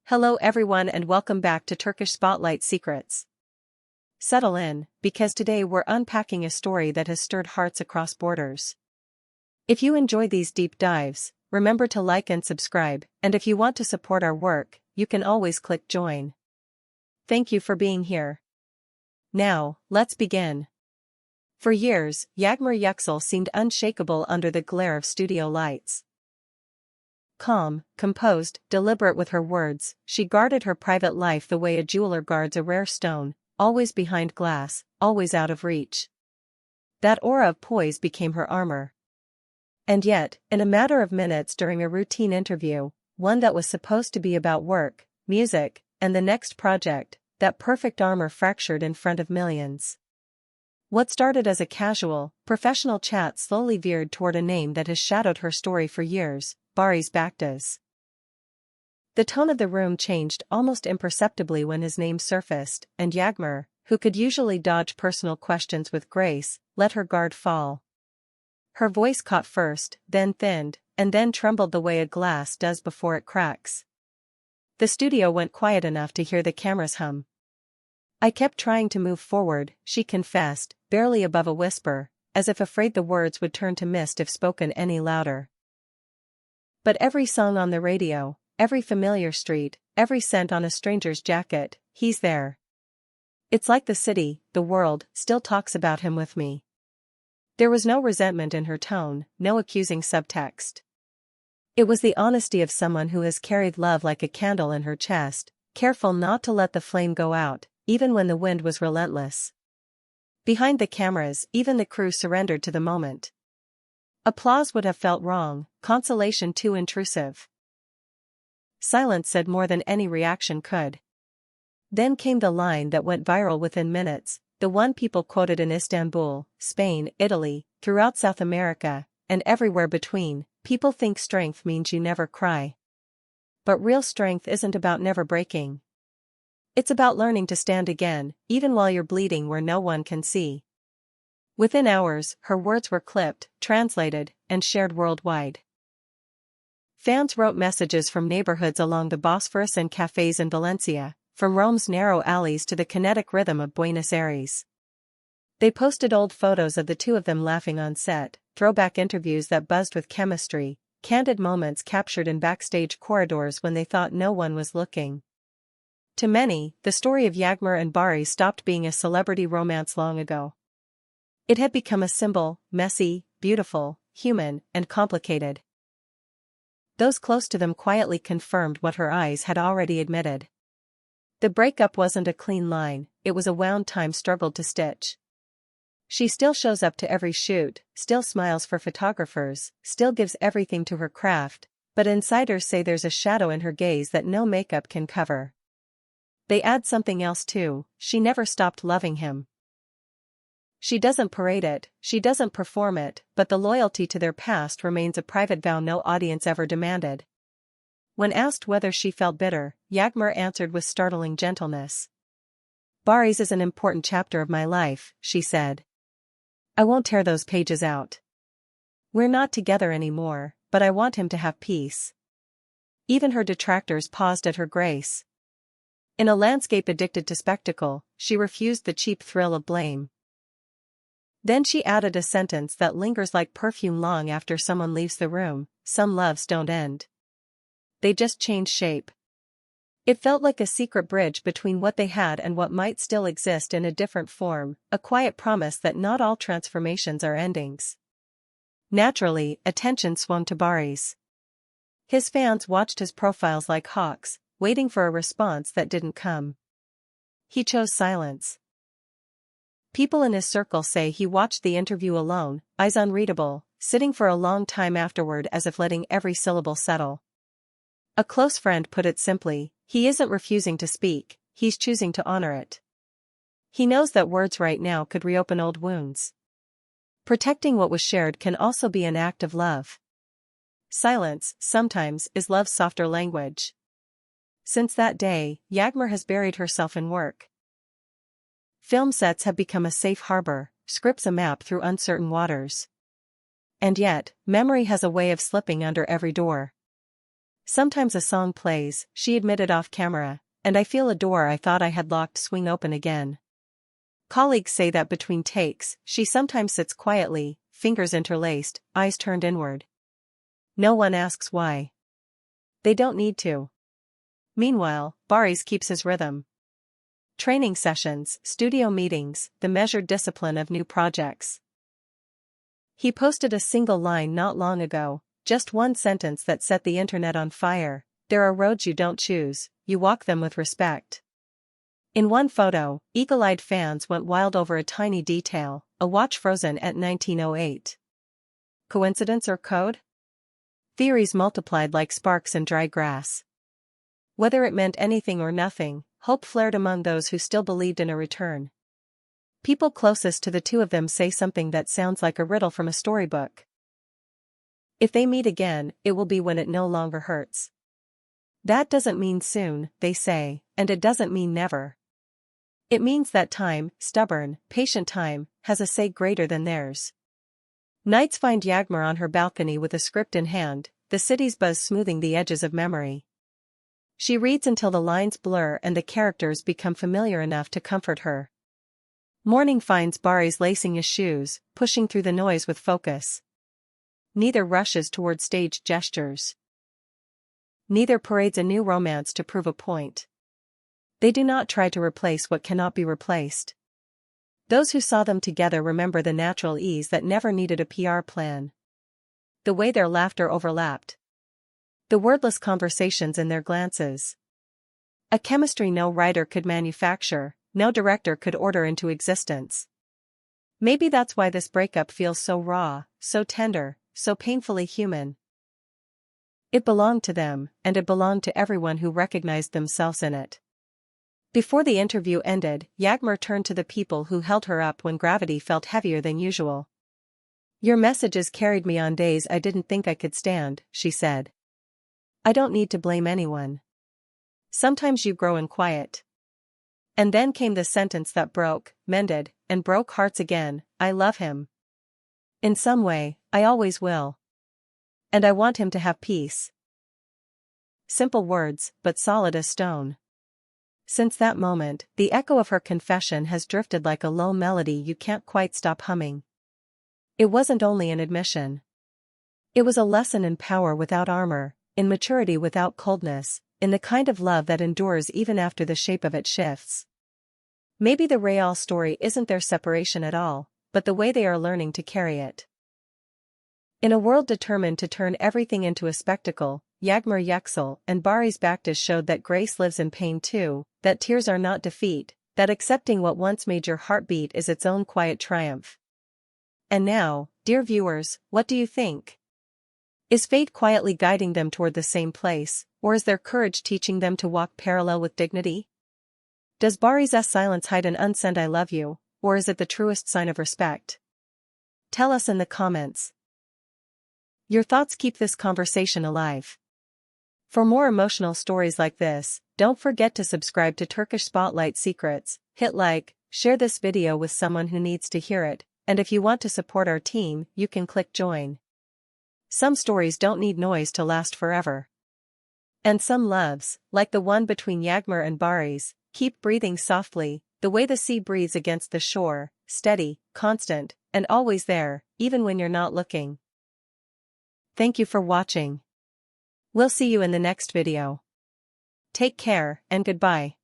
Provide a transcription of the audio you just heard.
Hello everyone and welcome back to Turkish Spotlight Secrets. Settle in, because today we're unpacking a story that has stirred hearts across borders. If you enjoy these deep dives, remember to like and subscribe, and if you want to support our work, you can always click join. Thank you for being here. Now, let's begin. For years, Yağmur Yüksel seemed unshakable under the glare of studio lights. Calm, composed, deliberate with her words, she guarded her private life the way a jeweler guards a rare stone, always behind glass, always out of reach. That aura of poise became her armor. And yet, in a matter of minutes during a routine interview, one that was supposed to be about work, music, and the next project, that perfect armor fractured in front of millions. What started as a casual, professional chat slowly veered toward a name that has shadowed her story for years: Baris Baktaş. The tone of the room changed almost imperceptibly when his name surfaced, and Yağmur, who could usually dodge personal questions with grace, let her guard fall. Her voice caught first, then thinned, and then trembled the way a glass does before it cracks. The studio went quiet enough to hear the cameras hum. "I kept trying to move forward," she confessed, barely above a whisper, as if afraid the words would turn to mist if spoken any louder. But every song on the radio, every familiar street, every scent on a stranger's jacket, he's there. It's like the city, the world, still talks about him with me. There was no resentment in her tone, no accusing subtext. It was the honesty of someone who has carried love like a candle in her chest, careful not to let the flame go out, even when the wind was relentless. Behind the cameras, even the crew surrendered to the moment. Applause would have felt wrong, consolation too intrusive. Silence said more than any reaction could. Then came the line that went viral within minutes, the one people quoted in Istanbul, Spain, Italy, throughout South America, and everywhere between: "People think strength means you never cry. But real strength isn't about never breaking. It's about learning to stand again, even while you're bleeding where no one can see." Within hours, her words were clipped, translated, and shared worldwide. Fans wrote messages from neighborhoods along the Bosphorus and cafes in Valencia, from Rome's narrow alleys to the kinetic rhythm of Buenos Aires. They posted old photos of the two of them laughing on set, throwback interviews that buzzed with chemistry, candid moments captured in backstage corridors when they thought no one was looking. To many, the story of Yağmur and Baris stopped being a celebrity romance long ago. It had become a symbol, messy, beautiful, human, and complicated. Those close to them quietly confirmed what her eyes had already admitted. The breakup wasn't a clean line, it was a wound time struggled to stitch. She still shows up to every shoot, still smiles for photographers, still gives everything to her craft, but insiders say there's a shadow in her gaze that no makeup can cover. They add something else too: she never stopped loving him. She doesn't parade it, she doesn't perform it, but the loyalty to their past remains a private vow no audience ever demanded. When asked whether she felt bitter, Yağmur answered with startling gentleness. "Baris is an important chapter of my life," she said. "I won't tear those pages out. We're not together anymore, but I want him to have peace." Even her detractors paused at her grace. In a landscape addicted to spectacle, she refused the cheap thrill of blame. Then she added a sentence that lingers like perfume long after someone leaves the room: "Some loves don't end. They just change shape." It felt like a secret bridge between what they had and what might still exist in a different form, a quiet promise that not all transformations are endings. Naturally, attention swung to Baris. His fans watched his profiles like hawks, waiting for a response that didn't come. He chose silence. People in his circle say he watched the interview alone, eyes unreadable, sitting for a long time afterward as if letting every syllable settle. A close friend put it simply: he isn't refusing to speak, he's choosing to honor it. He knows that words right now could reopen old wounds. Protecting what was shared can also be an act of love. Silence, sometimes, is love's softer language. Since that day, Yağmur has buried herself in work. Film sets have become a safe harbor, scripts a map through uncertain waters. And yet, memory has a way of slipping under every door. Sometimes a song plays, she admitted off camera, and I feel a door I thought I had locked swing open again. Colleagues say that between takes, she sometimes sits quietly, fingers interlaced, eyes turned inward. No one asks why. They don't need to. Meanwhile, Baris keeps his rhythm. Training sessions, studio meetings, the measured discipline of new projects. He posted a single line not long ago, just one sentence that set the internet on fire: "There are roads you don't choose, you walk them with respect." In one photo, eagle-eyed fans went wild over a tiny detail, a watch frozen at 1908. Coincidence or code? Theories multiplied like sparks in dry grass. Whether it meant anything or nothing, hope flared among those who still believed in a return. People closest to the two of them say something that sounds like a riddle from a storybook. If they meet again, it will be when it no longer hurts. That doesn't mean soon, they say, and it doesn't mean never. It means that time, stubborn, patient time, has a say greater than theirs. Nights find Yağmur on her balcony with a script in hand, the city's buzz smoothing the edges of memory. She reads until the lines blur and the characters become familiar enough to comfort her. Morning finds Baris lacing his shoes, pushing through the noise with focus. Neither rushes toward staged gestures. Neither parades a new romance to prove a point. They do not try to replace what cannot be replaced. Those who saw them together remember the natural ease that never needed a PR plan. The way their laughter overlapped. The wordless conversations in their glances. A chemistry no writer could manufacture, no director could order into existence. Maybe that's why this breakup feels so raw, so tender, so painfully human. It belonged to them, and it belonged to everyone who recognized themselves in it. Before the interview ended, Yağmur turned to the people who held her up when gravity felt heavier than usual. "Your messages carried me on days I didn't think I could stand," she said. "I don't need to blame anyone. Sometimes you grow in quiet." And then came the sentence that broke, mended, and broke hearts again: "I love him. In some way, I always will. And I want him to have peace." Simple words, but solid as stone. Since that moment, the echo of her confession has drifted like a low melody you can't quite stop humming. It wasn't only an admission. It was a lesson in power without armor, in maturity without coldness, in the kind of love that endures even after the shape of it shifts. Maybe the real story isn't their separation at all, but the way they are learning to carry it. In a world determined to turn everything into a spectacle, Yağmur, Yüksel, and Baris Baktaş showed that grace lives in pain too, that tears are not defeat, that accepting what once made your heart beat is its own quiet triumph. And now, dear viewers, what do you think? Is fate quietly guiding them toward the same place, or is their courage teaching them to walk parallel with dignity? Does Baris' silence hide an unsaid "I love you," or is it the truest sign of respect? Tell us in the comments. Your thoughts keep this conversation alive. For more emotional stories like this, don't forget to subscribe to Turkish Spotlight Secrets, hit like, share this video with someone who needs to hear it, and if you want to support our team, you can click join. Some stories don't need noise to last forever. And some loves, like the one between Yağmur and Baris, keep breathing softly, the way the sea breathes against the shore, steady, constant, and always there, even when you're not looking. Thank you for watching. We'll see you in the next video. Take care, and goodbye.